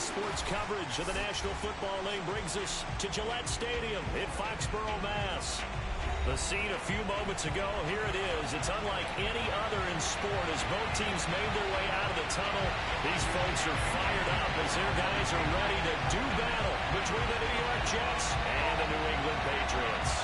Sports coverage of the National Football League brings us to Gillette Stadium in Foxborough, Mass. The scene a few moments ago, here it is. It's unlike any other in sport as both teams made their way out of the tunnel. These folks are fired up as their guys are ready to do battle between the New York Jets and the New England Patriots.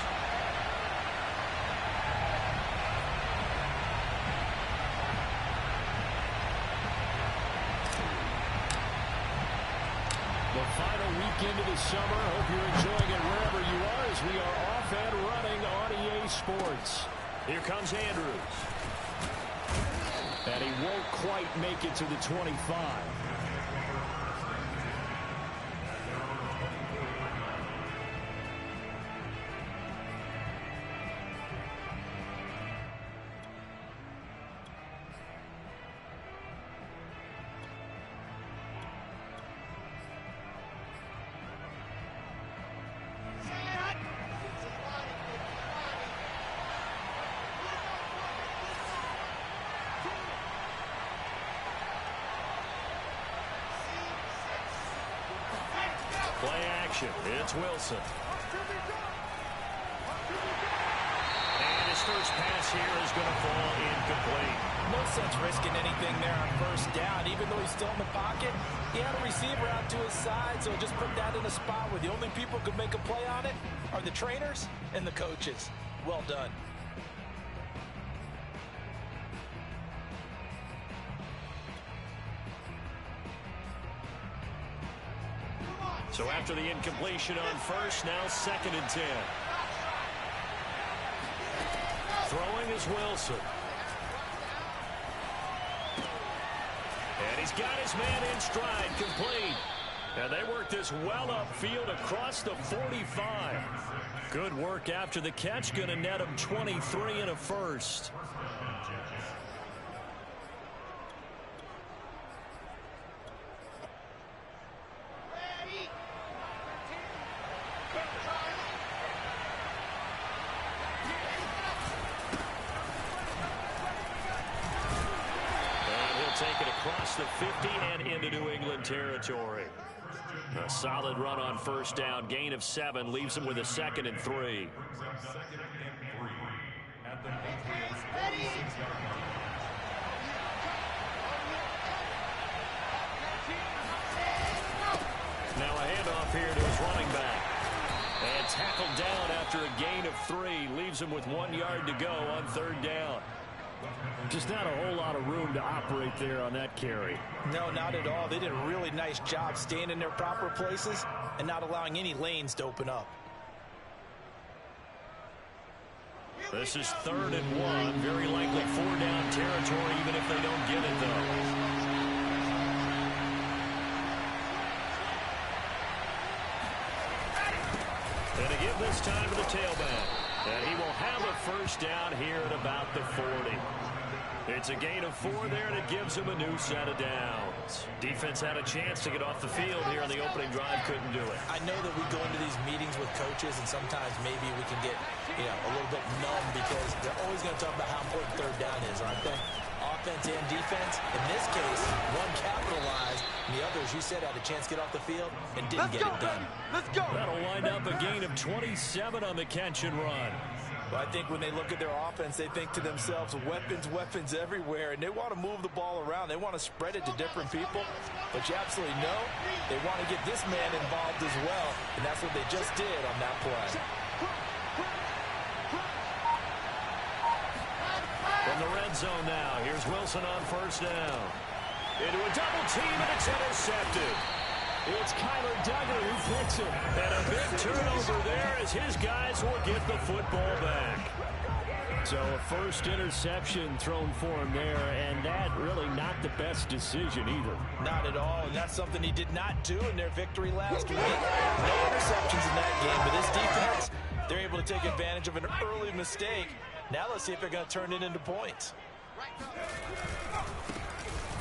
The final weekend of the summer. Hope you're enjoying it wherever you are as we are off and running on EA Sports. Here comes Andrews. And he won't quite make it to the 25. Play action. It's Wilson. And his first pass here is going to fall incomplete. No sense risking anything there on first down. Even though he's still in the pocket, he had a receiver out to his side, so just put that in a spot where the only people who could make a play on it are the trainers and the coaches. Well done. So after the incompletion on first, now 2nd and 10. Throwing is Wilson. And he's got his man in stride, complete. And they work this well upfield across the 45. Good work after the catch, going to net him 23 and a first. Take it across the 50 and into New England territory. A solid run on first down. Gain of 7 leaves him with a 2nd and 3. Now a handoff here to his running back. And tackled down after a gain of 3. Leaves him with 1 yard to go on 3rd down. Just not a whole lot of room to operate there on that carry. No, not at all. They did a really nice job staying in their proper places and not allowing any lanes to open up. This is 3rd and 1. Very likely 4-down territory, even if they don't get it, though. And to give this time to the tailback. And he will have a first down here at about the 40. It's a gain of 4 there, and it gives him a new set of downs. Defense had a chance to get off the field here on the opening drive, couldn't do it. I know that we go into these meetings with coaches, and sometimes maybe we can get, a little bit numb because they're always going to talk about how important 3rd down is, aren't they? Offense and defense. In this case, one capitalized, and the others, you said, had a chance to get off the field and didn't get it done. Let's go. That'll wind up a gain of 27 on the catch and run. Well, I think when they look at their offense, they think to themselves, weapons everywhere, and they want to move the ball around. They want to spread it to different people, but you absolutely know they want to get this man involved as well, and that's what they just did on that play. From the red zone now, here's Wilson on first down. Into a double team, and it's intercepted. It's Kyler Duggar who picks it. And a big turnover there as his guys will get the football back. So a first interception thrown for him there, and that really not the best decision either. Not at all, and that's something he did not do in their victory last week. No interceptions in that game, but this defense, they're able to take advantage of an early mistake. Now let's see if they're going to turn it into points.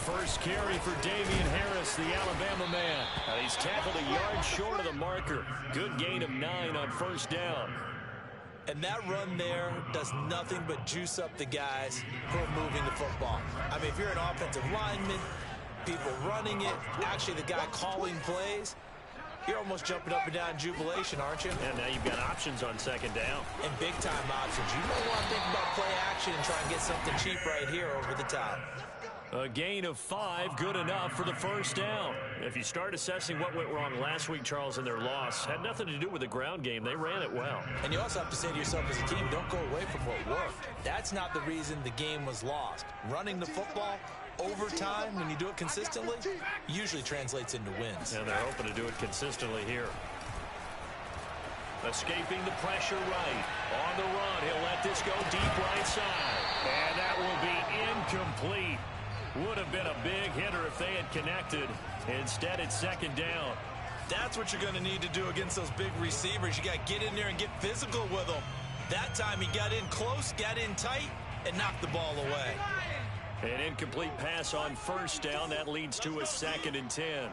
First carry for Damian Harris, the Alabama man. He's tackled a yard short of the marker. Good gain of 9 on first down. And that run there does nothing but juice up the guys who are moving the football. I mean, if you're an offensive lineman, people running it, actually the guy calling plays. You're almost jumping up and down in jubilation, aren't you? And now you've got options on second down. And big-time options. You might want to think about play action and try and get something cheap right here over the top. A gain of 5, good enough for the first down. If you start assessing what went wrong last week, Charles, in their loss, had nothing to do with the ground game. They ran it well. And you also have to say to yourself as a team, don't go away from what worked. That's not the reason the game was lost. Running the football over time, when you do it consistently, usually translates into wins. And they're hoping to do it consistently here. Escaping the pressure right. On the run, he'll let this go deep right side. And that will be incomplete. Would have been a big hitter if they had connected. Instead, it's second down. That's what you're going to need to do against those big receivers. You got to get in there and get physical with them. That time he got in close, got in tight, and knocked the ball away. An incomplete pass on first down. That leads to a 2nd and 10.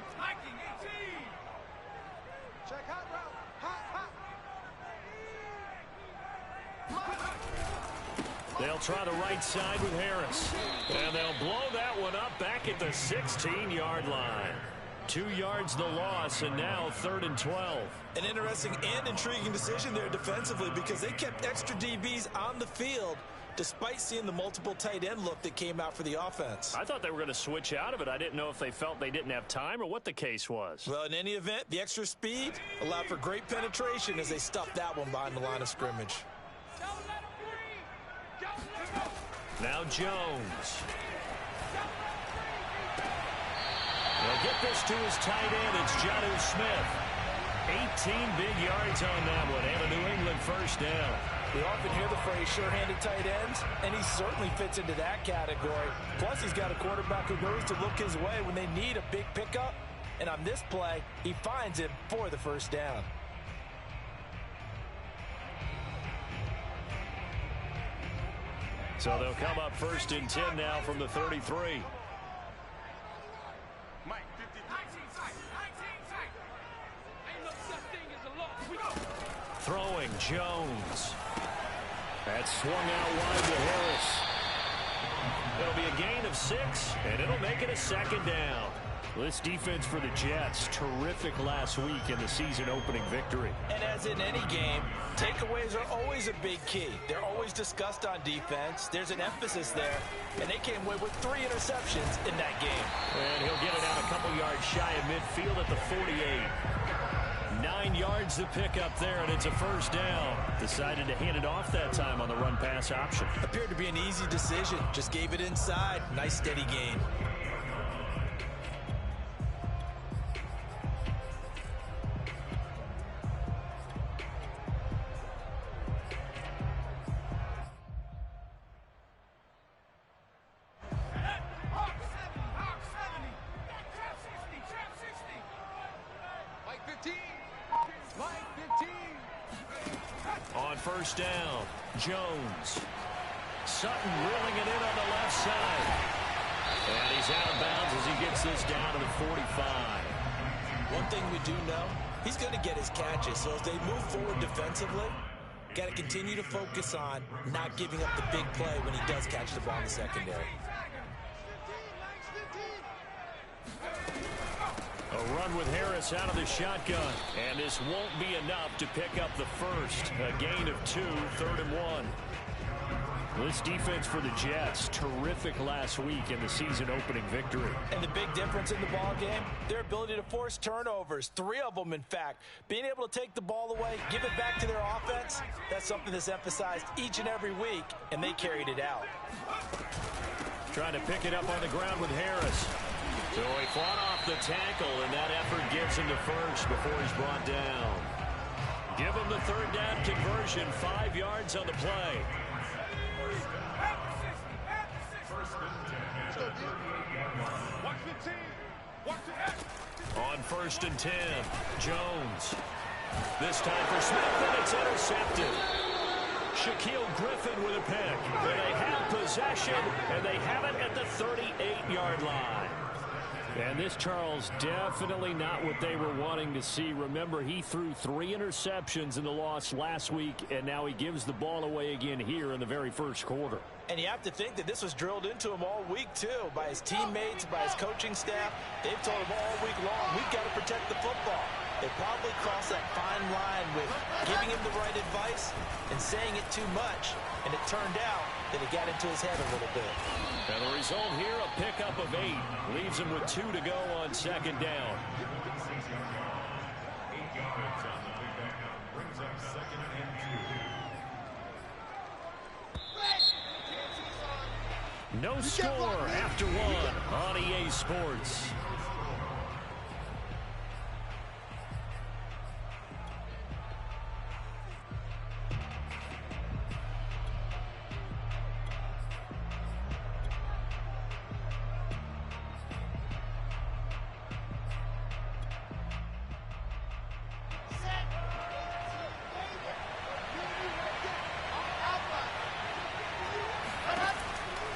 They'll try the right side with Harris. And they'll blow that one up back at the 16-yard line. 2 yards the loss, and now 3rd and 12. An interesting and intriguing decision there defensively because they kept extra DBs on the field despite seeing the multiple tight end look that came out for the offense. I thought they were going to switch out of it. I didn't know if they felt they didn't have time or what the case was. Well, in any event, the extra speed allowed for great penetration as they stuffed that one behind the line of scrimmage. Now Jones. They'll get this to his tight end. It's Jonnu Smith. 18 big yards on that one and a New England first down. We often hear the phrase sure-handed tight ends, and he certainly fits into that category. Plus, he's got a quarterback who knows to look his way when they need a big pickup. And on this play, he finds him for the first down. So they'll come up 1st and 10 now from the 33. Throwing Jones. That's swung out wide to Harris. It'll be a gain of 6, and it'll make it a 2nd down. This defense for the Jets, terrific last week in the season-opening victory. And as in any game, takeaways are always a big key. They're always discussed on defense. There's an emphasis there, and they came away with 3 interceptions in that game. And he'll get it out a couple yards shy of midfield at the 48. 9 yards to pick up there, and it's a first down. Decided to hand it off that time on the run-pass option. Appeared to be an easy decision. Just gave it inside. Nice, steady gain. On first down, Jones. Sutton reeling it in on the left side. And he's out of bounds as he gets this down to the 45. One thing we do know, he's going to get his catches. So as they move forward defensively, got to continue to focus on not giving up the big play when he does catch the ball in the secondary. A run with Harris out of the shotgun. And this won't be enough to pick up the first. A gain of 2, 3rd and 1. This defense for the Jets, terrific last week in the season-opening victory. And the big difference in the ball game, their ability to force turnovers. 3 of them, in fact. Being able to take the ball away, give it back to their offense, that's something that's emphasized each and every week, and they carried it out. Trying to pick it up on the ground with Harris. So he fought off the tackle, and that effort gets him to first before he's brought down. Give him the 3rd down conversion, 5 yards on the play. On 1st and 10, Jones. This time for Smith, and it's intercepted. Shaquille Griffin with a pick. They have possession, and they have it at the 38-yard line. And this, Charles, definitely not what they were wanting to see. Remember, he threw 3 interceptions in the loss last week, and now he gives the ball away again here in the very first quarter. And you have to think that this was drilled into him all week, too, by his teammates, by his coaching staff. They've told him all week long, we've got to protect the football. They probably crossed that fine line with giving him the right advice and saying it too much. And it turned out that it got into his head a little bit. And the result here, a pickup of 8. Leaves him with 2 to go on second down. No score after 1 on EA Sports.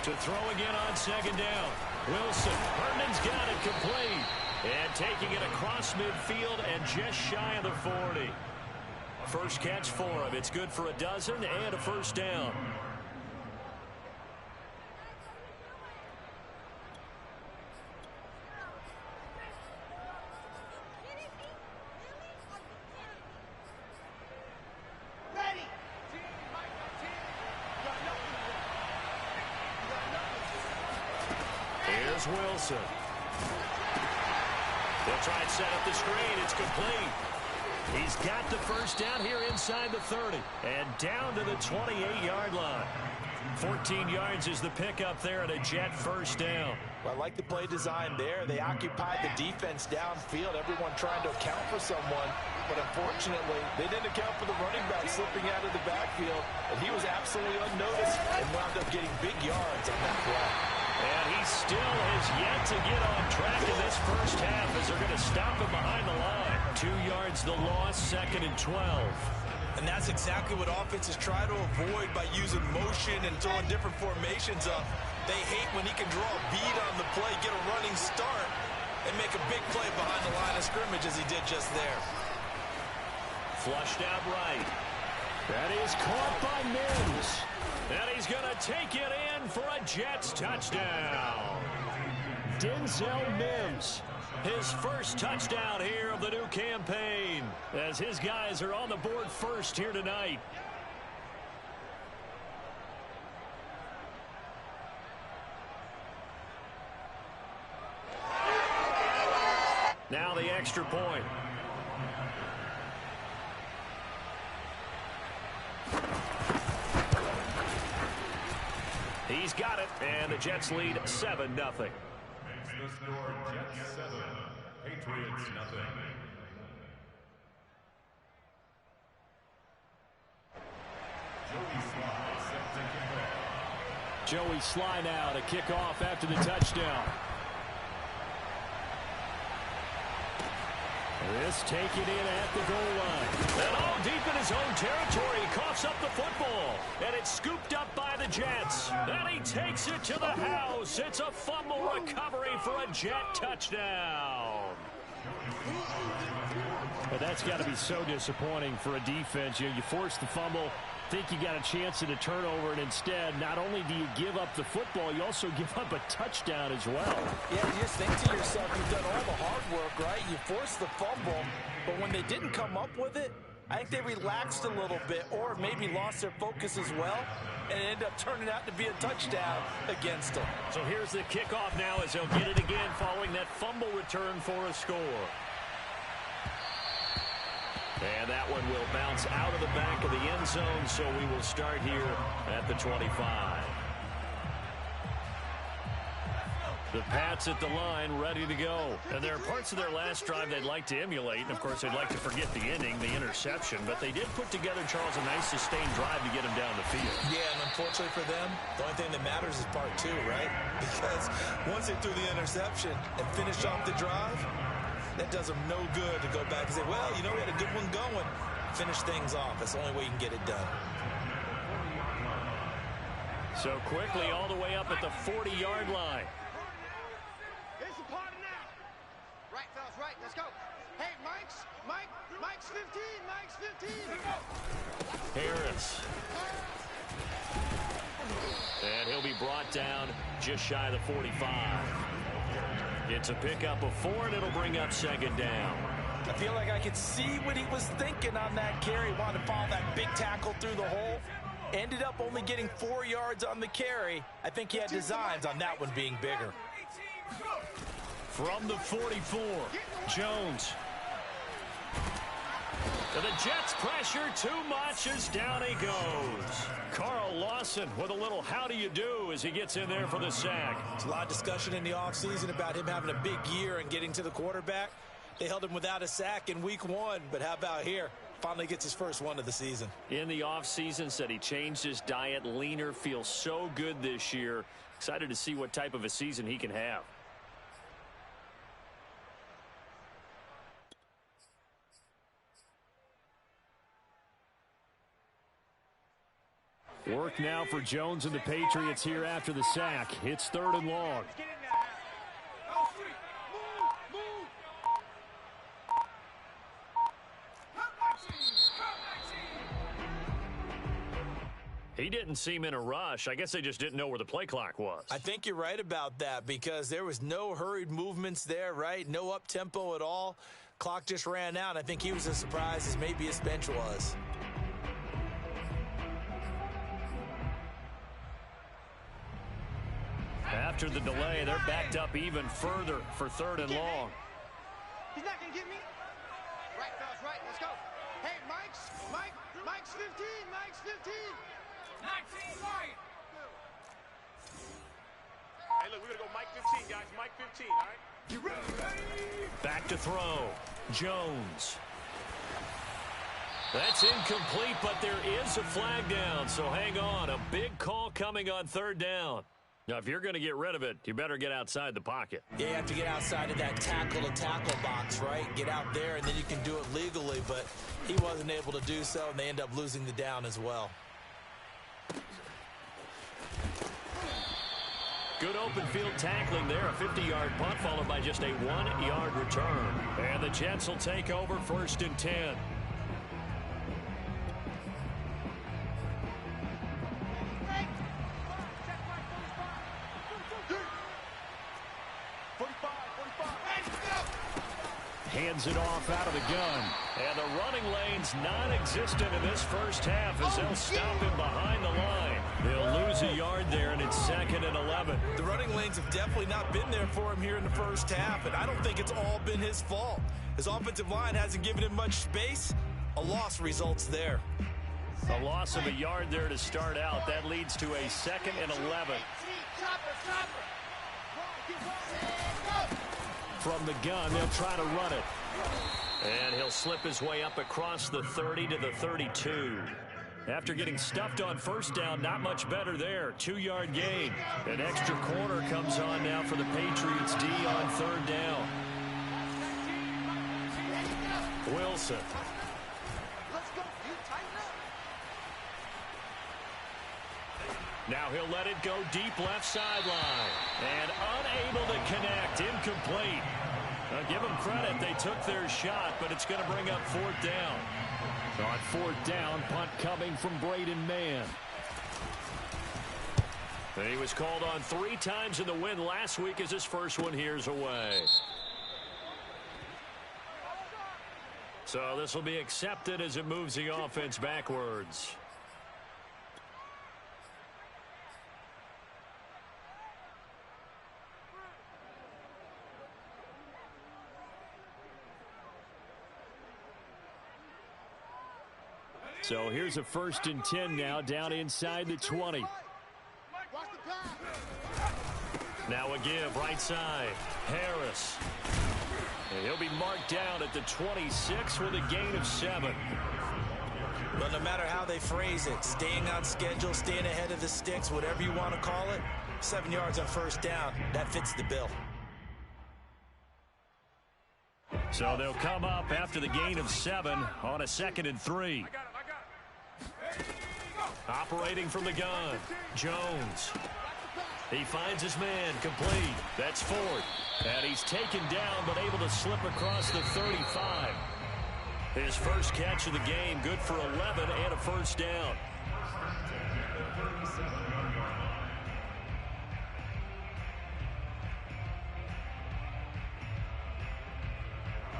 To throw again on second down. Wilson. Herndon's got it complete. And taking it across midfield and just shy of the 40. First catch for him. It's good for a dozen and a first down. Here's Wilson. They'll try and set up the screen. It's complete. He's got the first down here inside the 30. And down to the 28-yard line. 14 yards is the pickup there and a Jet first down. Well, I like the play design there. They occupied the defense downfield, everyone trying to account for someone. But unfortunately, they didn't account for the running back slipping out of the backfield. And he was absolutely unnoticed and wound up getting big yards on that play. And he still has yet to get on track in this first half as they're going to stop him behind the line. 2 yards the loss, 2nd and 12. And that's exactly what offenses try to avoid by using motion and throwing different formations up. They hate when he can draw a bead on the play, get a running start, and make a big play behind the line of scrimmage as he did just there. Flushed out right. That is caught by Mims. And he's going to take it in for a Jets touchdown. Denzel Mims, his first touchdown here of the new campaign, as his guys are on the board first here tonight. Now the extra point. He's got it, and the Jets lead 7-0. The score, Jets 7, Patriots nothing. Joey Sly now to kick off after the touchdown. This taken in at the goal line. And all deep in his own territory. He coughs up the football. And it's scooped up by the Jets. And he takes it to the house. It's a fumble recovery for a Jet touchdown. But that's got to be so disappointing for a defense. You force the fumble, think you got a chance at a turnover, and instead, not only do you give up the football, you also give up a touchdown as well. Yeah, you just think to yourself, you've done all the hard work, right? You forced the fumble, but when they didn't come up with it, I think they relaxed a little bit or maybe lost their focus as well, and it ended up turning out to be a touchdown against them. So here's the kickoff now as they'll get it again following that fumble return for a score. And that one will bounce out of the back of the end zone, so we will start here at the 25. The Pats at the line, ready to go. And there are parts of their last drive they'd like to emulate. And, of course, they'd like to forget the ending, the interception. But they did put together, Charles, a nice sustained drive to get him down the field. Yeah, and unfortunately for them, the only thing that matters is part 2, right? Because once they threw the interception and finished off the drive, that does them no good to go back and say, well, you know, we had a good one going. Finish things off. That's the only way you can get it done. So quickly all the way up at the 40-yard line. Right, let's go. Hey, Mike's 15, Mike's 15. Harris. And he'll be brought down just shy of the 45. It's a pickup of 4, and it'll bring up second down. I feel like I could see what he was thinking on that carry. Wanted to follow that big tackle through the hole. Ended up only getting 4 yards on the carry. I think he had designs on that one being bigger. From the 44, Jones. And the Jets pressure too much as down he goes. Carl Lawson with a little how do you do as he gets in there for the sack. There's a lot of discussion in the offseason about him having a big year and getting to the quarterback. They held him without a sack in week 1, but how about here? Finally gets his first one of the season. In the offseason, said he changed his diet, leaner, feels so good this year. Excited to see what type of a season he can have. Work now for Jones and the Patriots here after the sack. It's 3rd and long. He didn't seem in a rush. I guess they just didn't know where the play clock was. I think you're right about that because there was no hurried movements there, right? No up-tempo at all. Clock just ran out. I think he was as surprised as maybe his bench was. After the delay, they're backed up even further for 3rd and long. He's not going to get me. Right, fellas, right. Let's go. Hey, Mike's 15, Mike's 15. 19, right. Hey, look, we're going to go Mike 15, guys. Mike 15, all right? You ready? Back to throw. Jones. That's incomplete, but there is a flag down, so hang on. A big call coming on 3rd down. Now, if you're going to get rid of it, you better get outside the pocket. Yeah, you have to get outside of that tackle-to-tackle box, right? Get out there, and then you can do it legally, but he wasn't able to do so, and they end up losing the down as well. Good open field tackling there. A 50-yard punt followed by just a 1-yard return. And the Jets will take over 1st and 10. Hands it off out of the gun. And the running lane's non-existent in this first half as they'll stop him behind the line. They'll lose a yard there, and it's 2nd and 11. The running lanes have definitely not been there for him here in the first half, and I don't think it's all been his fault. His offensive line hasn't given him much space. A loss results there. A loss of a yard there to start out. That leads to a 2nd and 11. From the gun, they'll try to run it. And he'll slip his way up across the 30 to the 32. After getting stuffed on 1st down, not much better there. 2-yard gain. An extra corner comes on now for the Patriots D on 3rd down. Wilson. Now he'll let it go deep left sideline. And unable to connect. Incomplete. Give them credit. They took their shot, but it's going to bring up 4th down. On 4th down, punt coming from Braden Mann. He was called on 3 times in the win last week as his first one here's away. So this will be accepted as it moves the offense backwards. So here's a 1st and 10 now down inside the 20. Now a give right side. Harris. And he'll be marked down at the 26 with a gain of 7. But no matter how they phrase it, staying on schedule, staying ahead of the sticks, whatever you want to call it, 7 yards on 1st down, that fits the bill. So they'll come up after the gain of 7 on a 2nd and 3. Operating from the gun, Jones. He finds his man, complete. That's fourth. And he's taken down, but able to slip across the 35. His first catch of the game, good for 11 and a first down.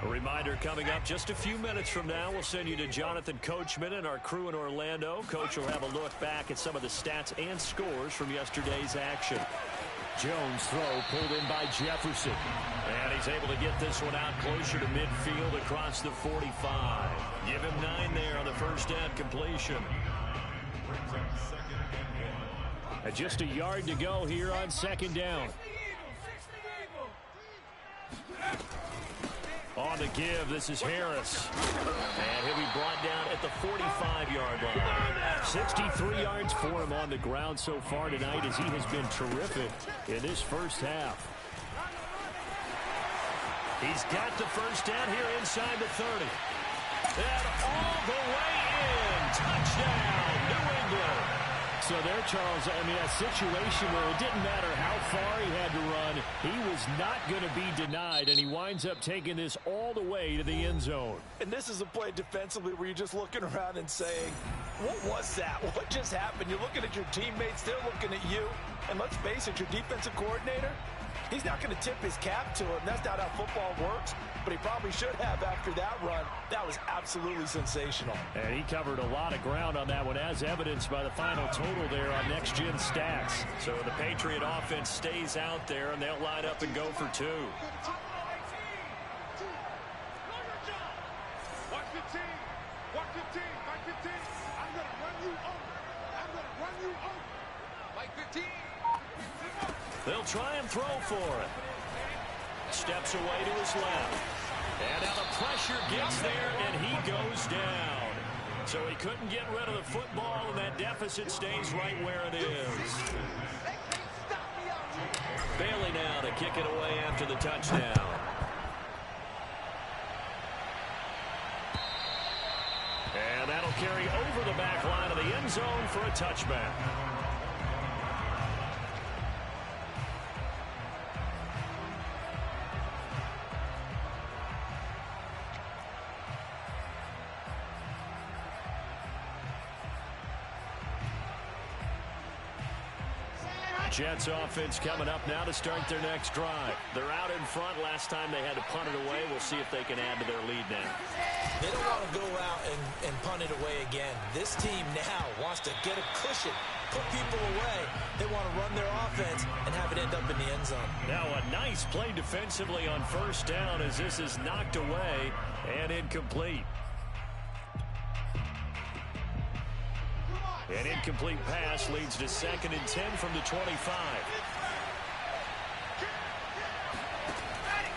A reminder coming up just a few minutes from now, we'll send you to Jonathan Coachman and our crew in Orlando. Coach will have a look back at some of the stats and scores from yesterday's action. Jones throw pulled in by Jefferson. And he's able to get this one out closer to midfield across the 45. Give him 9 there on the first down completion. And just a yard to go here on second down. On the give, this is Harris. And he'll be brought down at the 45-yard line. 63 yards for him on the ground so far tonight as he has been terrific in this first half. He's got the first down here inside the 30. And all the way in. Touchdown, New England. So there, Charles, I mean, a situation where it didn't matter how far he had to run, he was not going to be denied, and he winds up taking this all the way to the end zone. And this is a play defensively where you're just looking around and saying, what was that? What just happened? You're looking at your teammates, they're looking at you, and let's face it, your defensive coordinator, he's not going to tip his cap to him. That's not how football works, but he probably should have after that run. That was absolutely sensational. And he covered a lot of ground on that one, as evidenced by the final total there on Next Gen Stats. So the Patriot offense stays out there, and they'll line up and go for 2. Watch 15. Watch 15. Mike 15. I'm going to run you over. I'm going to run you over. Mike 15. They'll try and throw for it. Steps away to his left. And now the pressure gets there, and he goes down. So he couldn't get rid of the football, and that deficit stays right where it is. Bailey now to kick it away after the touchdown. And that'll carry over the back line of the end zone for a touchback. Jets offense coming up now to start their next drive. They're out in front. Last time they had to punt it away. We'll see if they can add to their lead now. They don't want to go out and punt it away again. This team now wants to get a cushion, put people away. They want to run their offense and have it end up in the end zone. Now a nice play defensively on first down as this is knocked away and incomplete. An incomplete pass leads to 2nd and 10 from the 25.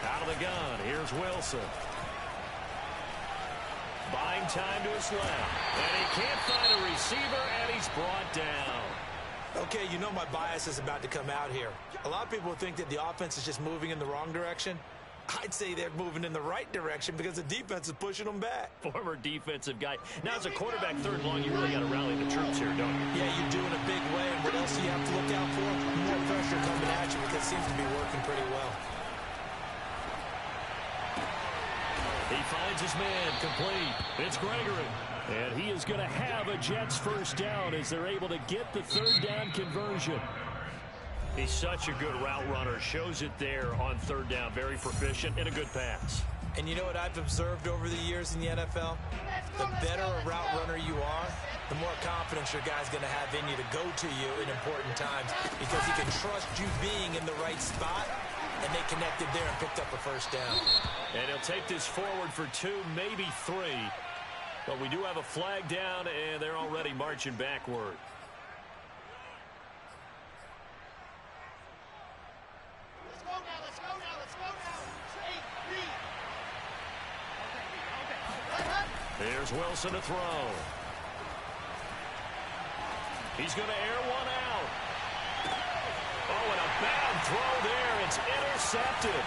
Out of the gun, here's Wilson. Buying time to his left. And he can't find a receiver, and he's brought down. Okay, you know my bias is about to come out here. A lot of people think that the offense is just moving in the wrong direction. I'd say they're moving in the right direction because the defense is pushing them back. Former defensive guy. Now, as a quarterback, 3rd and long, you really got to rally the troops here, don't you? Yeah, you do in a big way. And what else do you have to look out for? More pressure coming at you because it seems to be working pretty well. He finds his man, complete. It's Gregory. And he is going to have a Jets first down as they're able to get the 3rd down conversion. He's such a good route runner. Shows it there on 3rd down. Very proficient and a good pass. And you know what I've observed over the years in the NFL? The better a route runner you are, the more confidence your guy's going to have in you to go to you in important times because he can trust you being in the right spot, and they connected there and picked up a first down. And he'll take this forward for 2, maybe 3. But we do have a flag down, and they're already marching backward. Here's Wilson to throw. He's going to air one out. Oh, and a bad throw there. It's intercepted.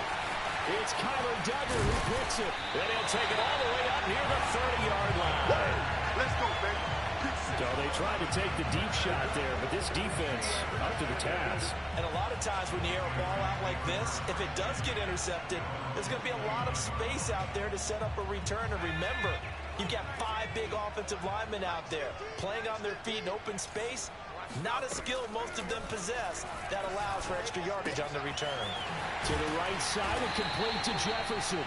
It's Kyler Duggar who picks it. And he'll take it all the way up near the 30-yard line. Let's go, baby. So they tried to take the deep shot there, but this defense up to the task. And a lot of times when you air a ball out like this, if it does get intercepted, there's going to be a lot of space out there to set up a return. And remember, you've got 5 big offensive linemen out there playing on their feet in open space. Not a skill most of them possess that allows for extra yardage on the return. To the right side and complete to Jefferson.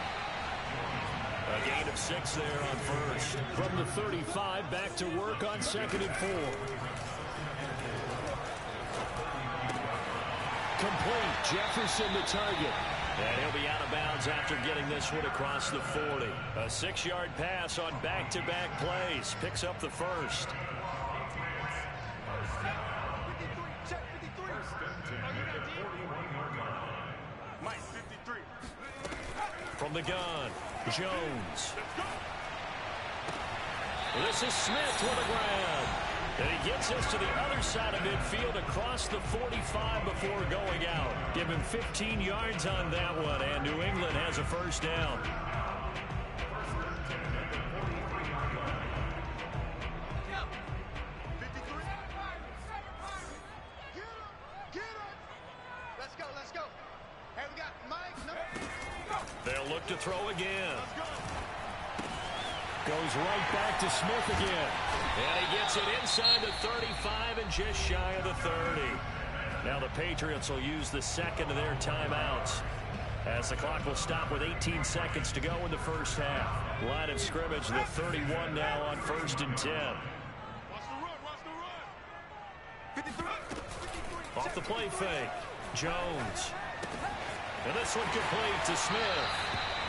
A gain of 6 there on first. From the 35, back to work on 2nd and 4. Complete. Jefferson the target. And he'll be out of bounds after getting this one across the 40. A 6-yard pass on back-to-back plays. Picks up the first. Mike, 53. From the gun, Jones. This is Smith with a grab. And he gets us to the other side of midfield across the 45 before going out. Give him 15 yards on that one, and New England has a first down. Let's go. Hey, we got Mike. They'll look to throw again. Goes right back to Smith again. And he gets it inside the 35 and just shy of the 30. Now the Patriots will use the second of their timeouts, as the clock will stop with 18 seconds to go in the first half. Line of scrimmage, the 31 now on 1st and 10. Watch the run. 53. Off the play fake. Jones. And this one complete to Smith.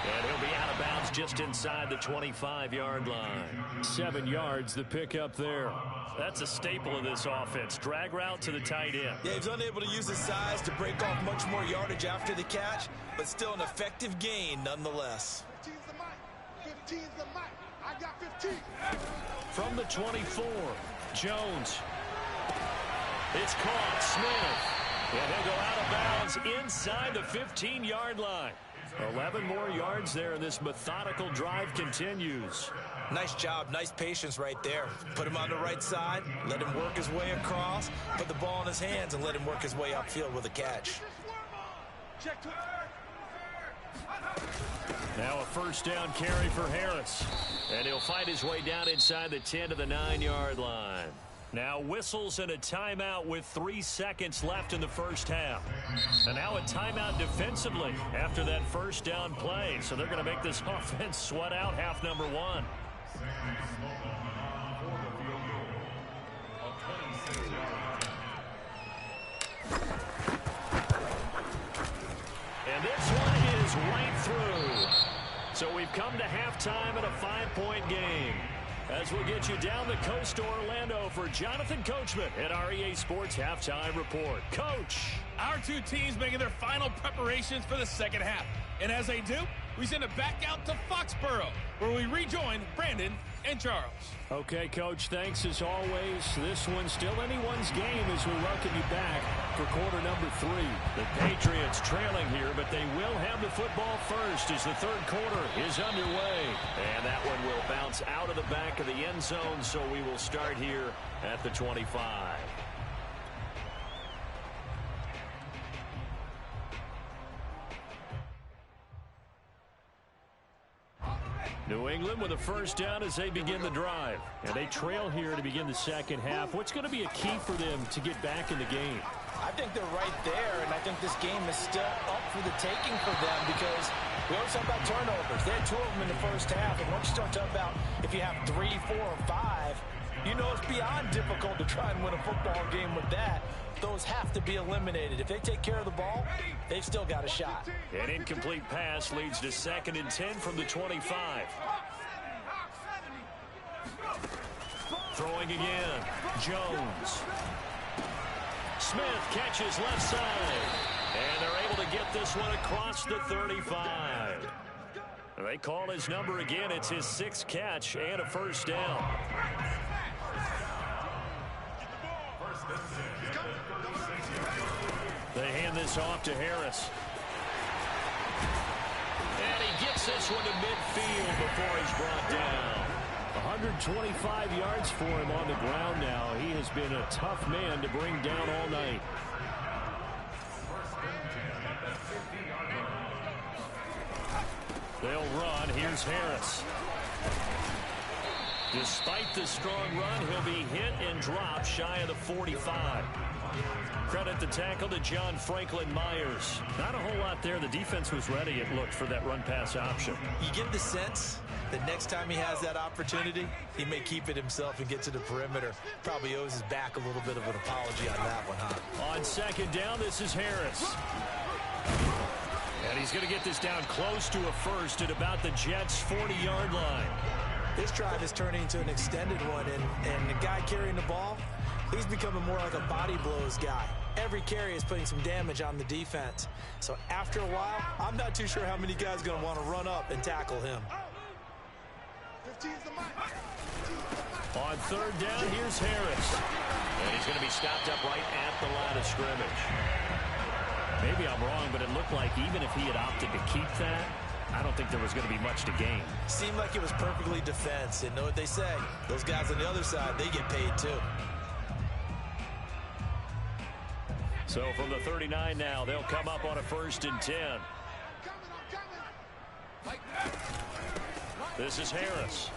And he'll be out of bounds just inside the 25-yard line. 7 yards, the pickup there. That's a staple of this offense. Drag route to the tight end. Yeah, he's unable to use his size to break off much more yardage after the catch, but still an effective gain nonetheless. 15's the mic. 15's the mic. I got 15. From the 24, Jones. It's caught. Smith. And he'll go out of bounds inside the 15-yard line. 11 more yards there, and this methodical drive continues. Nice job, nice patience right there. Put him on the right side, let him work his way across, put the ball in his hands, and let him work his way upfield with a catch. Now a first down carry for Harris. And he'll fight his way down inside the 10 to the 9-yard line. Now whistles and a timeout with 3 seconds left in the first half. And now a timeout defensively after that first down play. So they're going to make this offense sweat out half number 1. And this one is right through. So we've come to halftime in a 5-point game. As we'll get you down the coast to Orlando for Jonathan Coachman at our EA Sports Halftime Report. Coach. Our two teams making their final preparations for the second half. And as they do, we send it back out to Foxborough, where we rejoin Brandon and Charles. Okay, Coach, thanks as always. This one's still anyone's game as we welcome you back for quarter number 3. The Patriots trailing here, but they will have the football first as the third quarter is underway. And that one will bounce out of the back of the end zone, so we will start here at the 25. New England with a first down as they begin the drive. And they trail here to begin the second half. What's going to be a key for them to get back in the game? I think they're right there, and I think this game is still up for the taking for them because we always talk about turnovers. They had 2 of them in the first half, and once you start talking about if you have 3, 4, or 5, you know it's beyond difficult to try and win a football game with that. Those have to be eliminated. If they take care of the ball, they've still got a shot. An incomplete pass leads to 2nd and 10 from the 25. Throwing again. Jones. Smith catches left side. And they're able to get this one across the 35. They call his number again. It's his 6th catch and a first down. They hand this off to Harris. And he gets this one to midfield before he's brought down. 125 yards for him on the ground now. He has been a tough man to bring down all night. They'll run. Here's Harris. Despite the strong run, he'll be hit and dropped shy of the 45. Credit the tackle to John Franklin Myers. Not a whole lot there. The defense was ready, it looked, for that run-pass option. You get the sense that next time he has that opportunity, he may keep it himself and get to the perimeter. Probably owes his back a little bit of an apology on that one, huh? On second down, this is Harris. And he's going to get this down close to a first at about the Jets' 40-yard line. This drive is turning into an extended one, and the guy carrying the ball, he's becoming more like a body blows guy. Every carry is putting some damage on the defense. So after a while, I'm not too sure how many guys are going to want to run up and tackle him. On third down, here's Harris. And he's going to be stopped up right at the line of scrimmage. Maybe I'm wrong, but it looked like even if he had opted to keep that, I don't think there was going to be much to gain. Seemed like it was perfectly defense. And know what they say? Those guys on the other side, they get paid too. So from the 39 now, they'll come up on a 1st and 10. This is Harris.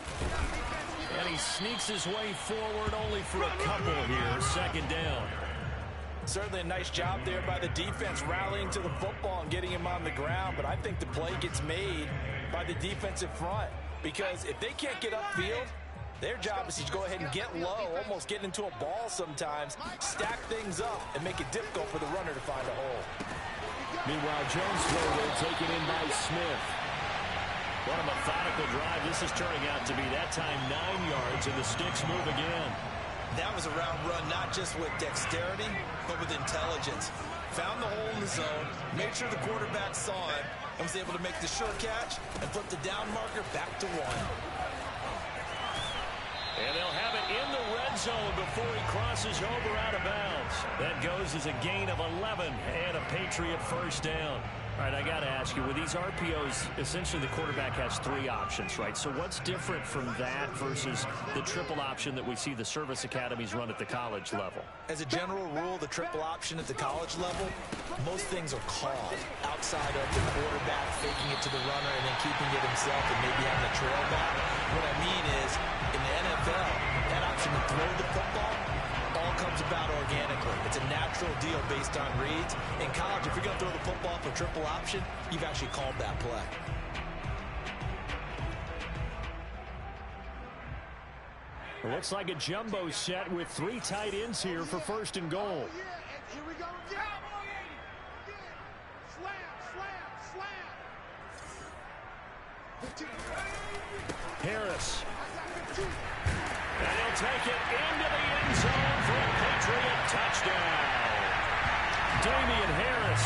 And he sneaks his way forward only for a couple here. Second down. Certainly a nice job there by the defense rallying to the football and getting him on the ground. But I think the play gets made by the defensive front. Because if they can't get upfield, their job is to go ahead and get low, almost get into a ball sometimes, stack things up, and make it difficult for the runner to find a hole. Meanwhile, Jonesboro taken in by Smith. What a methodical drive this is turning out to be. That time 9 yards, and the sticks move again. That was a round run, not just with dexterity, but with intelligence. Found the hole in the zone, made sure the quarterback saw it, and was able to make the short catch and flip the down marker back to 1. And they'll have it in the red zone before he crosses over out of bounds. That goes as a gain of 11 and a Patriot first down. All right, I got to ask you, with these RPOs, essentially the quarterback has 3 options, right? So what's different from that versus the triple option that we see the service academies run at the college level? As a general rule, the triple option at the college level, most things are called outside of the quarterback faking it to the runner and then keeping it himself and maybe having a trail back. What I mean is, in the NFL, that option to throw the football all comes about organically. It's a natural deal based on reads. In college, if you're going to throw the football for triple option, you've actually called that play. It looks like a jumbo set with 3 tight ends here for 1st and goal. Here we go again. Slam. Harris. And he'll take it into the end zone for a Patriot touchdown. Damian Harris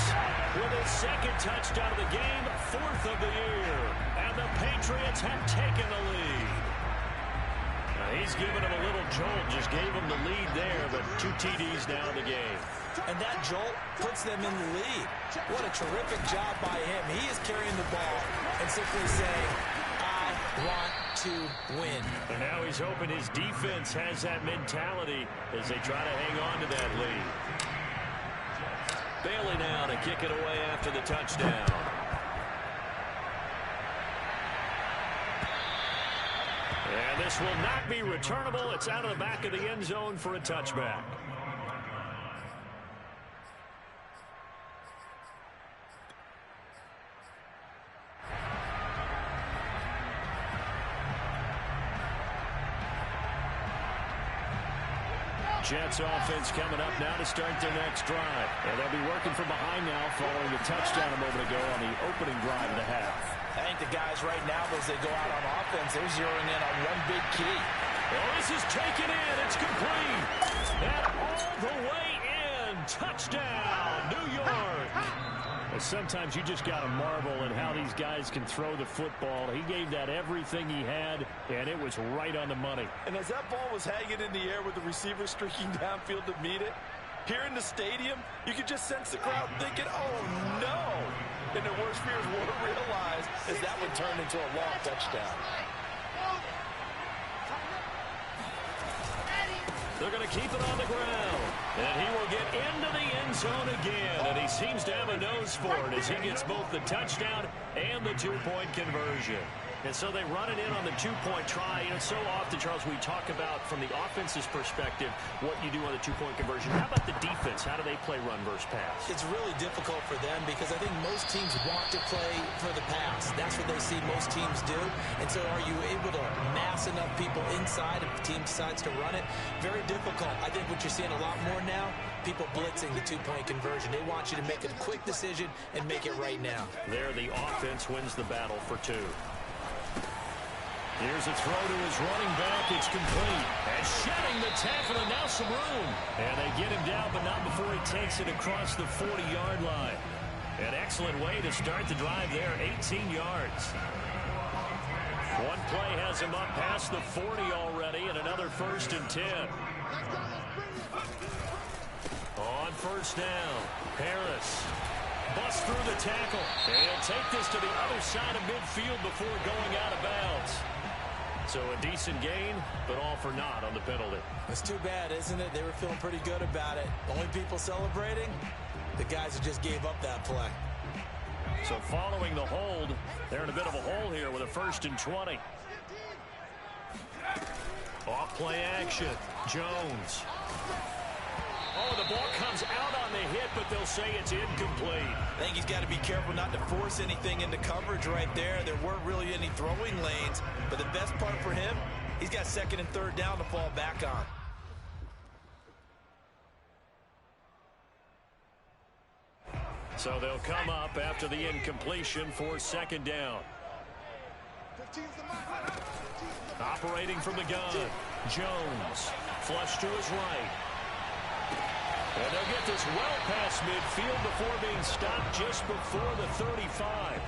with his 2nd touchdown of the game, 4th of the year. And the Patriots have taken the lead. Now he's given him a little jolt, just gave him the lead there, but 2 TDs now in the game. And that jolt puts them in the lead. What a terrific job by him. He is carrying the ball and simply saying, I want to win. And now he's hoping his defense has that mentality as they try to hang on to that lead. Bailey now to kick it away after the touchdown. And this will not be returnable. It's out of the back of the end zone for a touchback. Jets offense coming up now to start their next drive. And they'll be working from behind now following the touchdown a moment ago on the opening drive of the half. I think the guys right now, as they go out on offense, they're zeroing in on one big key. Well, this is taken in. It's complete. And all the way in. Touchdown, New York. Well, sometimes you just got to marvel at how these guys can throw the football. He gave that everything he had, and it was right on the money. And as that ball was hanging in the air with the receiver streaking downfield to meet it, here in the stadium, you could just sense the crowd thinking, oh, no. And their worst fears were realized as that one turned into a long touchdown. They're going to keep it on the ground. And he will get into the end zone again. And he seems to have a nose for it as he gets both the touchdown and the two-point conversion. And so they run it in on the two-point try. You know, so often, Charles, we talk about from the offense's perspective what you do on the two-point conversion. How about the defense? How do they play run versus pass? It's really difficult for them because I think most teams want to play for the pass. That's what they see most teams do. And so are you able to mass enough people inside if the team decides to run it? Very difficult. I think what you're seeing a lot more now, people blitzing the two-point conversion. They want you to make a quick decision and make it right now. There, the offense wins the battle for two. Here's a throw to his running back. It's complete. And shedding the tackle, and now some room. And they get him down, but not before he takes it across the 40-yard line. An excellent way to start the drive there, 18 yards. One play has him up past the 40 already, and another 1st and 10. On first down, Harris busts through the tackle. And he'll take this to the other side of midfield before going out of bounds. So a decent gain, but all for naught on the penalty. It's too bad, isn't it? They were feeling pretty good about it. Only people celebrating, the guys who just gave up that play. So following the hold, they're in a bit of a hole here with a 1st and 20. Off play action, Jones. Oh, the ball comes out on the hit, but they'll say it's incomplete. I think he's got to be careful not to force anything into coverage right there. There weren't really any throwing lanes, but the best part for him, he's got 2nd and 3rd down to fall back on. So they'll come up after the incompletion for 2nd down. Operating from the gun, Jones, flush to his right. And they'll get this well past midfield before being stopped just before the 35.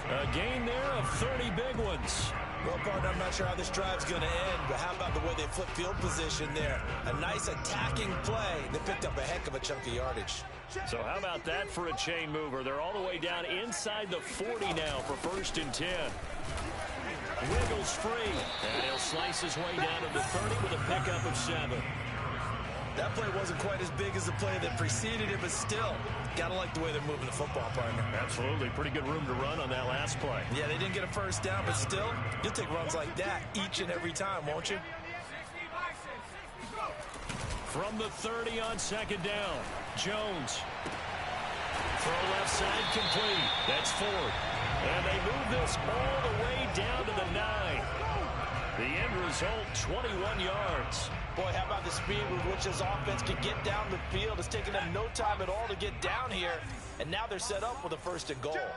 A gain there of 30 big ones. Well, partner, I'm not sure how this drive's going to end, but how about the way they flip field position there? A nice attacking play. They picked up a heck of a chunk of yardage. So how about that for a chain mover? They're all the way down inside the 40 now for 1st and 10. Wiggles free, and he'll slice his way down to the 30 with a pickup of 7. That play wasn't quite as big as the play that preceded it, but still, got to like the way they're moving the football, partner. Absolutely. Pretty good room to run on that last play. Yeah, they didn't get a 1st down, but still, you'll take runs like that each and every time, won't you? From the 30 on 2nd down, Jones. Throw left side complete. That's 4th. And they move this all the way down to the 9. The end result, 21 yards. Boy, how about the speed with which this offense can get down the field? It's taken them no time at all to get down here. And now they're set up with a 1st and goal.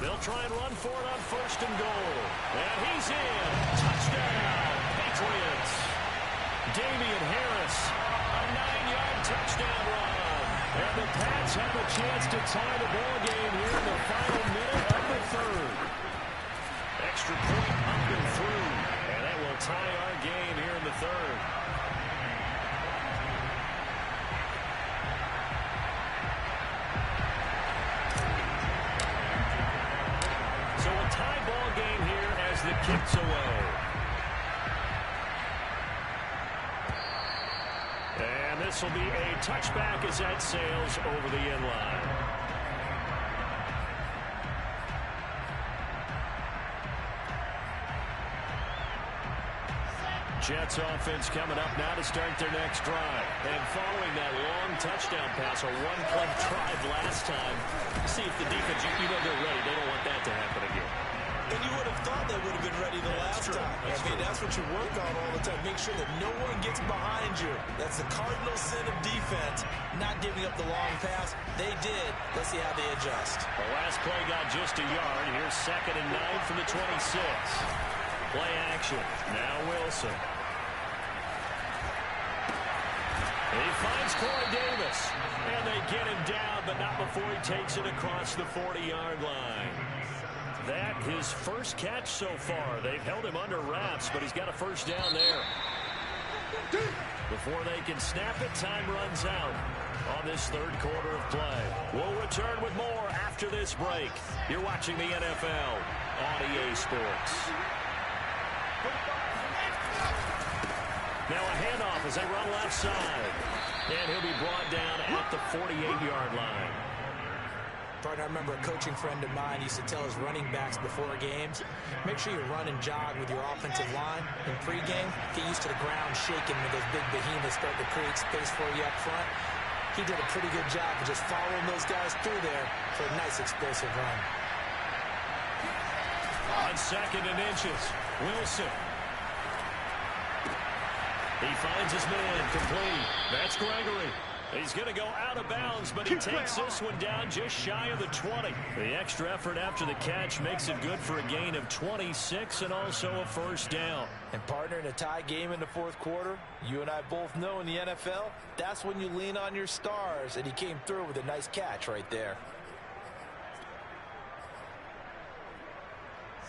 They'll try and run for it on 1st and goal. And he's in. Touchdown, Patriots. Damian Harris, a 9-yard touchdown run. And the Pats have a chance to tie the ball game here in the final minute of the 3rd. Extra point up and through. And that will tie our game here in the 3rd. So a tie ball game here as the kick's away. And this will be a touchback as that sails over the end line. Jets offense coming up now to start their next drive. And following that long touchdown pass, a one-play drive last time, see if the defense, you know they're ready. They don't want that to happen again. And you would have thought they would have been ready the last time. That's what you work on all the time. Make sure that no one gets behind you. That's the cardinal sin of defense, not giving up the long pass. They did. Let's see how they adjust. The last play got just a yard. Here's 2nd and 9 from the 26. Play action. Now Wilson. He finds Corey Davis. And they get him down, but not before he takes it across the 40-yard line. That his first catch so far. They've held him under wraps, but he's got a 1st down there. Before they can snap it, time runs out on this 3rd quarter of play. We'll return with more after this break. You're watching the NFL on EA Sports. Now a handoff as they run left side. And he'll be brought down at the 48-yard line. Partner, I remember a coaching friend of mine used to tell his running backs before games, make sure you run and jog with your offensive line. In pregame, get used to the ground shaking when those big behemoths start to create space for you up front. He did a pretty good job of just following those guys through there for a nice explosive run. On 2nd and inches, Wilson. He finds his man complete. That's Gregory. He's going to go out of bounds, but he takes this one down just shy of the 20. The extra effort after the catch makes it good for a gain of 26 and also a first down. And partner, in a tie game in the fourth quarter, you and I both know in the NFL, that's when you lean on your stars, and he came through with a nice catch right there.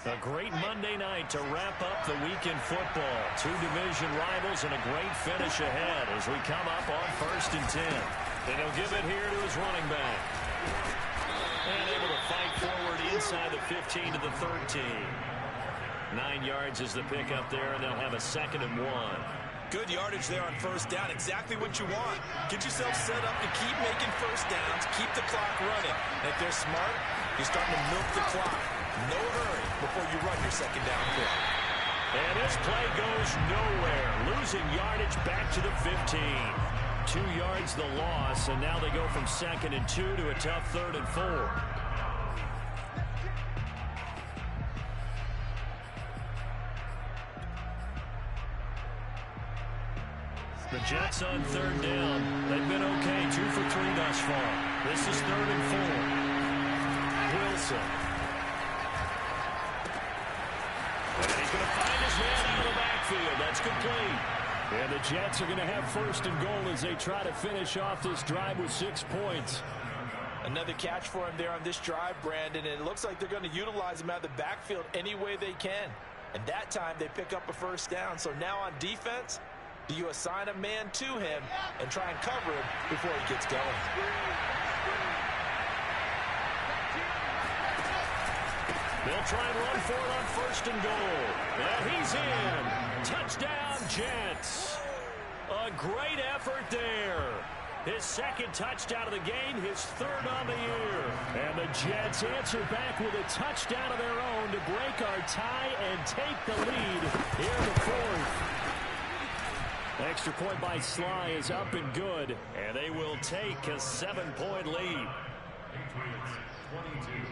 A great Monday night to wrap up the week in football. 2 division rivals and a great finish ahead as we come up on 1st and 10. And he'll give it here to his running back. And able to fight forward inside the 15 to the 13. 9 yards is the pickup there, and they'll have a 2nd and 1. Good yardage there on first down. Exactly what you want. Get yourself set up to keep making first downs, keep the clock running. And if they're smart, you're starting to milk the clock. No hurry before you run your 2nd down play. And this play goes nowhere. Losing yardage back to the 15. 2 yards the loss, and now they go from 2nd and 2 to a tough 3rd and 4. The Jets on 3rd down. They've been okay, 2 for 3 thus far. This is 3rd and 4. Wilson. And he's going to find his man out of the backfield. That's complete. And the Jets are going to have 1st and goal as they try to finish off this drive with 6 points. Another catch for him there on this drive, Brandon, and it looks like they're going to utilize him out of the backfield any way they can. And that time they pick up a 1st down. So now on defense, do you assign a man to him and try and cover him before he gets going? They'll try and run for it on 1st and goal. And he's in. Touchdown, Jets. A great effort there. His 2nd touchdown of the game, his 3rd on the year. And the Jets answer back with a touchdown of their own to break our tie and take the lead here in the 4th. Extra point by Sly is up and good. And they will take a 7-point lead. Patriots 22.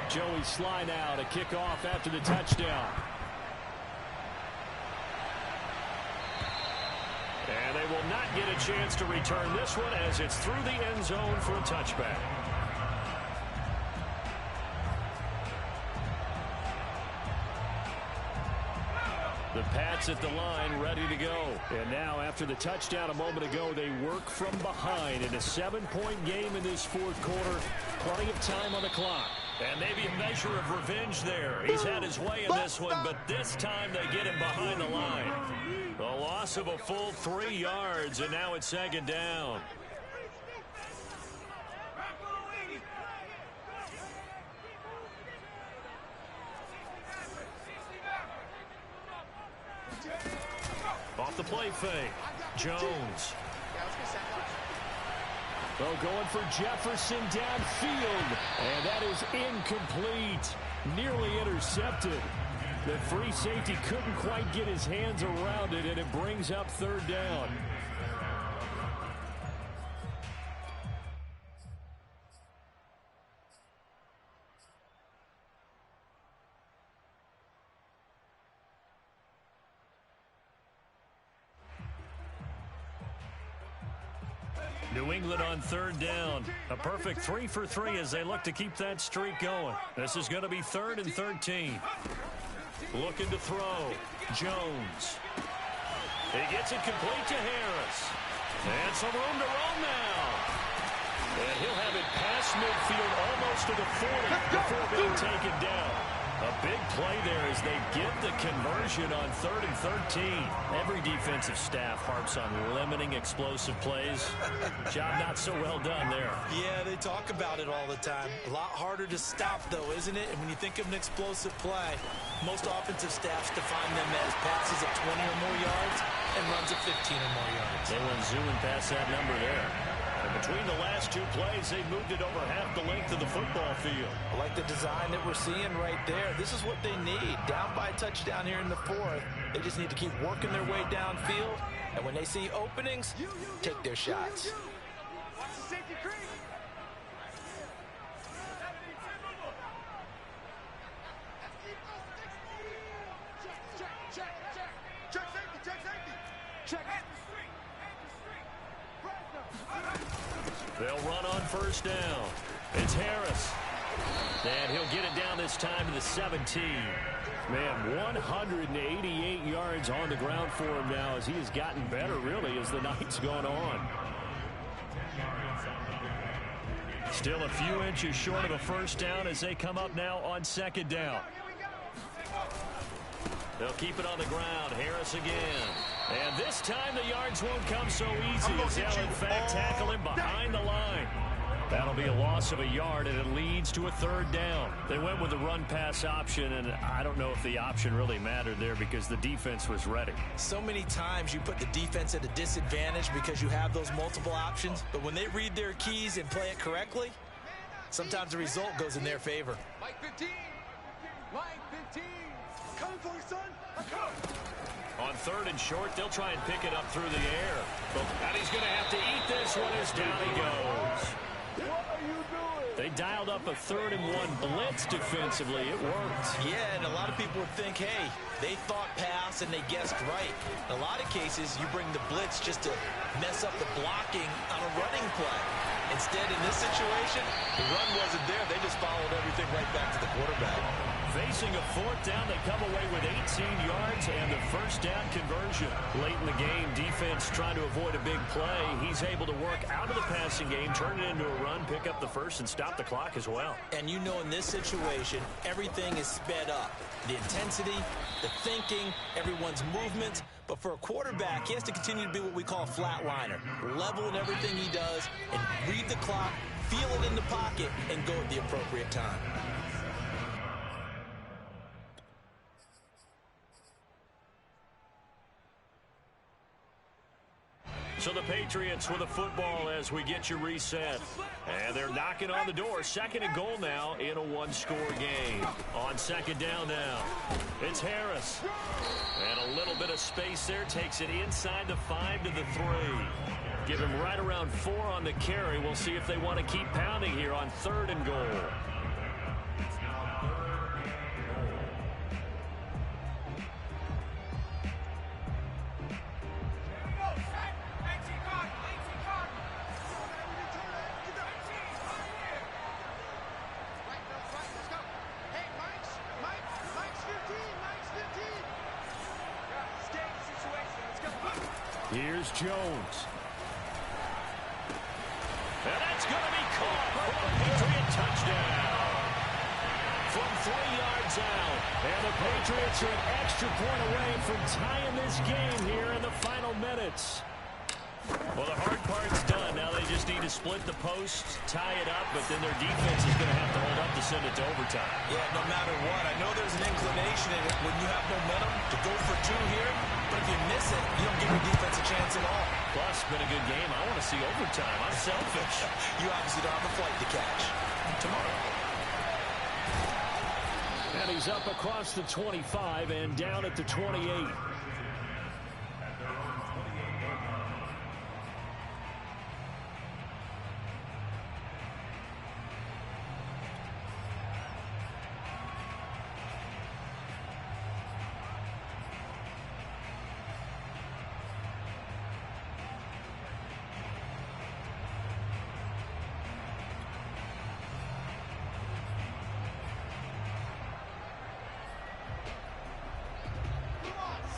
Joey Sly now to kick off after the touchdown. And they will not get a chance to return this one as it's through the end zone for a touchback. The Pats at the line ready to go. And now after the touchdown a moment ago, they work from behind in a 7-point game in this 4th quarter. Plenty of time on the clock. And maybe a measure of revenge there. He's had his way in this one, but this time they get him behind the line. The loss of a full 3 yards, and now it's 2nd down. Off the play fake. Jones. Oh, going for Jefferson downfield. And that is incomplete. Nearly intercepted. The free safety couldn't quite get his hands around it, and it brings up 3rd down. New England on 3rd down. A perfect 3 for 3 as they look to keep that streak going. This is going to be 3rd and 13. Looking to throw. Jones. He gets it complete to Harris. And some room to roam now. And he'll have it past midfield almost to the 40 before being taken down. A big play there as they get the conversion on 3rd and 13. Every defensive staff harps on limiting explosive plays. Job not so well done there. Yeah, they talk about it all the time. A lot harder to stop, though, isn't it? And when you think of an explosive play, most offensive staffs define them as passes of 20 or more yards and runs of 15 or more yards. They went zooming past that number there. And between the last two plays, they moved it over half the length of the football field. I like the design that we're seeing right there. This is what they need. Down by a touchdown here in the fourth. They just need to keep working their way downfield. And when they see openings, take their shots. Watch the safety creep. Check safety. Check. They'll run on first down. It's Harris. And he'll get it down this time to the 17. Man, 188 yards on the ground for him now as he has gotten better, really, as the night's gone on. Still a few inches short of a first down as they come up now on second down. They'll keep it on the ground. Harris again. And this time the yards won't come so easy as they'll, in fact, tackle him behind the line. That'll be a loss of a yard, and it leads to a third down. They went with the run-pass option, and I don't know if the option really mattered there because the defense was ready. So many times you put the defense at a disadvantage because you have those multiple options, but when they read their keys and play it correctly, sometimes the result goes in their favor. Mike 15. Mike 15. Coming for you, son. Let's go. On third and short, they'll try and pick it up through the air. And he's going to have to eat this one as down he goes. What are you doing? They dialed up a 3rd and 1 blitz defensively. It worked. Yeah, and a lot of people would think, hey, they thought pass and they guessed right. In a lot of cases, you bring the blitz just to mess up the blocking on a running play. Instead, in this situation, the run wasn't there. They just followed everything right back to the quarterback. Facing a 4th down, they come away with 18 yards and the first down conversion. Late in the game, defense trying to avoid a big play. He's able to work out of the passing game, turn it into a run, pick up the first, and stop the clock as well. And you know in this situation, everything is sped up. The intensity, the thinking, everyone's movement. But for a quarterback, he has to continue to be what we call a flatliner. Level in everything he does and read the clock, feel it in the pocket, and go at the appropriate time. So the Patriots with a football as we get you reset. And they're knocking on the door. 2nd and goal now in a 1-score game. On second down now, it's Harris. And a little bit of space there. Takes it inside the 5 to the 3. Give him right around 4 on the carry. We'll see if they want to keep pounding here on 3rd and goal. Here's Jones. And that's going to be caught for a Patriot touchdown. From 3 yards out. And the Patriots are an extra point away from tying this game here in the final minutes. Well, the hard part's done. Now they just need to split the post, tie it up, but then their defense is going to have to hold up to send it to overtime. Yeah, no matter what. I know there's an inclination in it when you have momentum to go for 2 here, but if you miss it, you don't give your defense a chance at all. Plus, it's been a good game. I want to see overtime. I'm selfish. You obviously don't have a flight to catch. Tomorrow. And he's up across the 25 and down at the 28.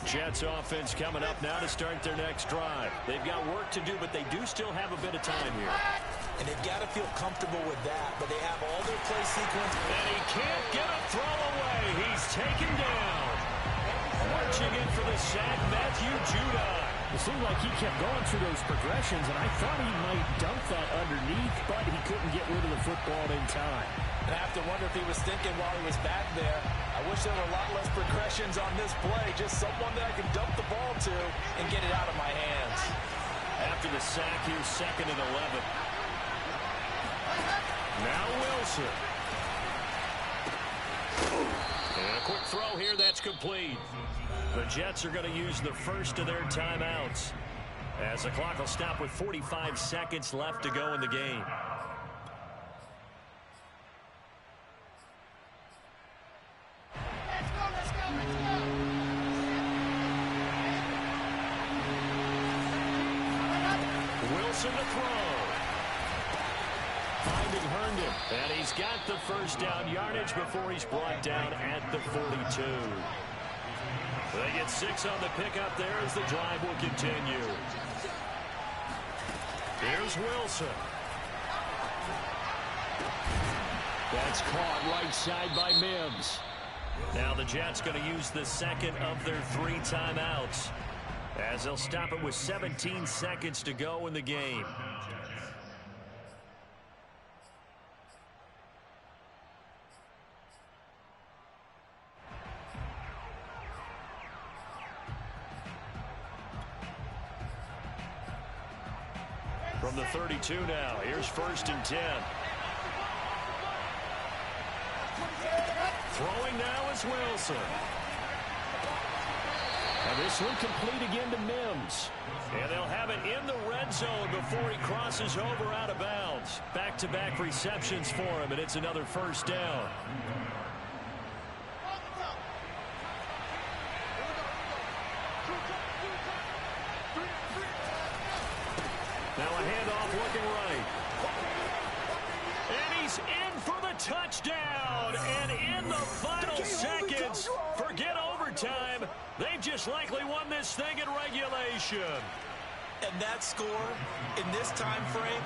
Jets offense coming up now to start their next drive. They've got work to do, but they do still have a bit of time here. And they've got to feel comfortable with that, but they have all their play sequence. And he can't get a throw away. He's taken down. Marching in for the sack, Matthew Judon. It seemed like he kept going through those progressions, and I thought he might dump that underneath, but he couldn't get rid of the football in time. And I have to wonder if he was thinking while he was back there, I wish there were a lot less progressions on this play, just someone that I can dump the ball to and get it out of my hands. After the sack, here's 2nd and 11. Now Wilson. And a quick throw here, that's complete. The Jets are going to use the first of their timeouts, as the clock will stop with 45 seconds left to go in the game. Wilson to throw. Finding Herndon, and he's got the first down yardage before he's brought down at the 42. They get 6 on the pickup there as the drive will continue. Here's Wilson. That's caught right side by Mims. Now the Jets going to use the second of their 3 timeouts, as they'll stop it with 17 seconds to go in the game. From the 32 now, here's 1st and 10. Throwing now is Wilson. And this one complete again to Mims. And they'll have it in the red zone before he crosses over out of bounds. Back-to-back receptions for him, and it's another first down. Now a handoff looking right. And he's in for the touchdown. And in the final seconds, forget overtime, they've just likely won this thing in regulation. And that score in this time frame,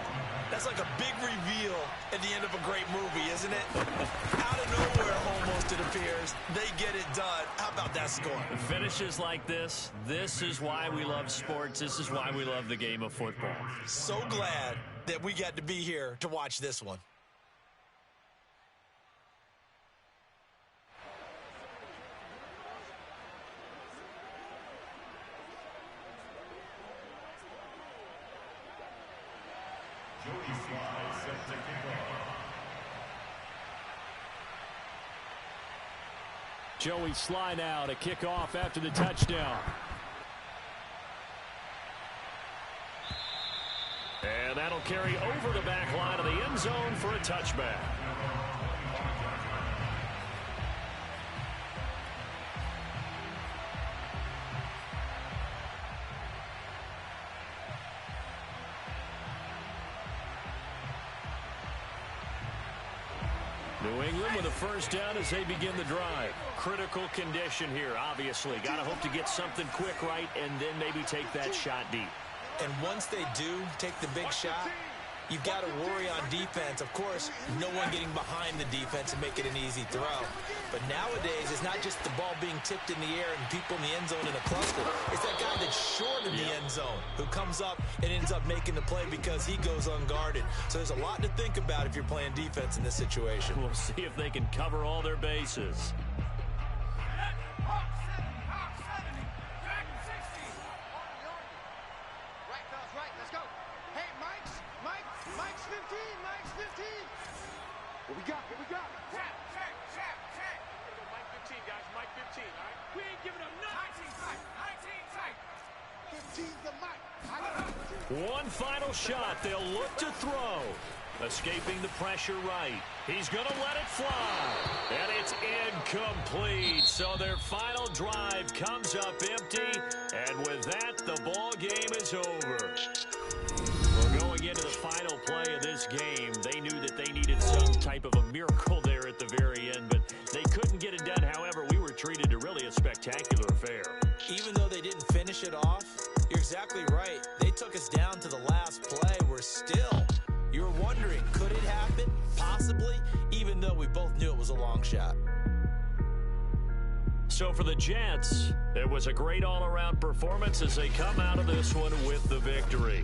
that's like a big reveal at the end of a great movie, isn't it? Out of nowhere, almost, it appears. They get it done. How about that score? Finishes like this is why we love sports. This is why we love the game of football. So glad that we got to be here to watch this one. Joey Sly now to kick off after the touchdown. And that'll carry over the back line of the end zone for a touchback. New England with a first down as they begin the drive. Critical condition here, obviously. Got to hope to get something quick right and then maybe take that shot deep. And once they do take the big shot, you've got to worry on defense. Of course, no one getting behind the defense and make it an easy throw. But nowadays, it's not just the ball being tipped in the air and people in the end zone in a cluster. It's that guy that's short in the end zone who comes up and ends up making the play because he goes unguarded. So there's a lot to think about if you're playing defense in this situation. We'll see if they can cover all their bases. What we got? What we got? Check. Mike 15, guys. Mike 15, all right? We ain't giving up nothing. 19 tight. 15's the mic. One final shot. They'll look to throw. Escaping the pressure right. He's going to let it fly. And it's incomplete. So their final drive comes up empty. And with that, the ball game is over. Going into the final play of this game, they knew that they needed some type of a miracle there at the very end, but they couldn't get it done. However, we were treated to really a spectacular affair. Even though they didn't finish it off, you're exactly right. They took us down to the last play. We're still, you were wondering, could it happen? Possibly, even though we both knew it was a long shot. So for the Jets, it was a great all-around performance as they come out of this one with the victory.